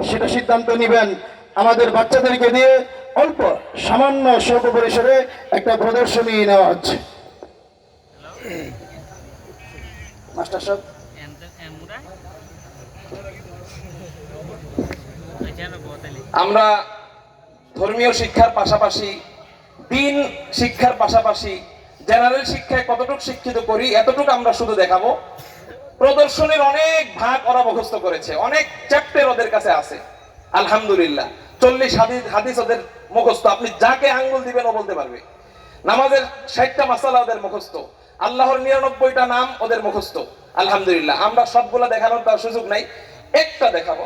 সেটা সিদ্ধান্ত নেবেন। আমাদের বাচ্চাদেরকে দিয়ে অল্প সামান্য স্বল্প পরিসরে একটা প্রদর্শনী নেওয়া হচ্ছে। মাস্টার সাহেব, আমরা ধর্মীয় শিক্ষার পাশাপাশি দিন শিক্ষার পাশাপাশি জেনারেল শিক্ষায় কতটুকু শিক্ষিত করি এতটুকু আমরা শুধু দেখাবো। প্রদর্শনীর অনেক ভাগ ওরা মুখস্থ করেছে, অনেক চ্যাপ্টার ওদের কাছে আছে আলহামদুলিল্লাহ। 40 হাদিস ওদের মুখস্থ, আপনি যাকে আঙ্গুল দিবেন ও বলতে পারবে। নামাজের 60টা মাসালা ওদের মুখস্থ, আল্লাহর 99টা নাম ওদের মুখস্থ আলহামদুলিল্লাহ। আমরা সবগুলা দেখানোর তার সুযোগ নাই, একটা দেখাবো।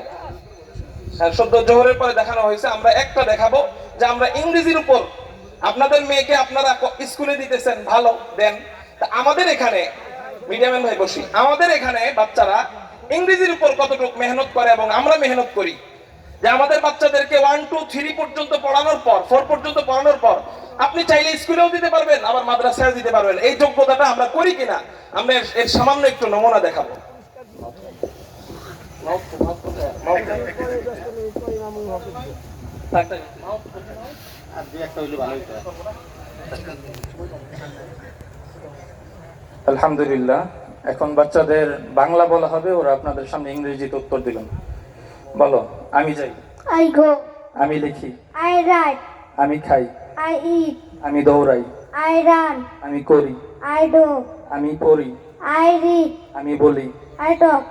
সদ্য জোহরের পরে দেখানো হয়েছে, আমরা একটা দেখাবো যে আমরা ইংরেজির উপর আপনাদের মেয়েকে আপনারা স্কুলে দিতেছেন, ভালো দেন। আমাদের এখানে মিডিয়ামের ভাই বসি, আমাদের এখানে বাচ্চারা ইংরেজির উপর কতটুকু মেহনত করে এবং আমরা মেহনত করি। যে আমাদের বাচ্চাদেরকে 1 2 3 পর্যন্ত পড়ানোর পর 4 পর্যন্ত পড়ানোর পর আপনি চাইলে স্কুলেও দিতে পারবেন, আবার মাদ্রাসায় দিতে পারবেন। এই যোগ্যতাটা আমরা করি কিনা আমরা এর সামান্য একটু নমুনা দেখাবো। আলহামদুলিল্লাহ, এখন বাচ্চাদের বাংলা বলা হবে, ওরা আপনাদের সামনে ইংরেজিতে উত্তর দিলেন। বলো, আমি যাই, I go, আমি লিখি, I write, আমি খাই, I eat, আমি দৌড়াই, I run, আমি করি, I do, আমি পড়ি, I read, আমি বলি, I talk,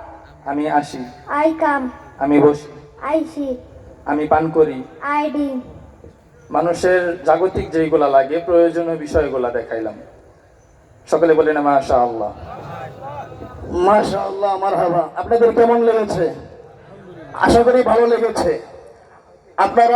আমি আসি, I come, আমি বসি, I sit, আমি পান করি। I drink. মানুষের জাগতিক যেইগুলা লাগে প্রয়োজনীয় বিষয়গুলা দেখাইলাম। সকলে বলেন মাশাআল্লাহ। মাশাআল্লাহ, মারহাবা। আপনাদের কেমন লেগেছে? আশা করি ভালো লেগেছে। আপনারা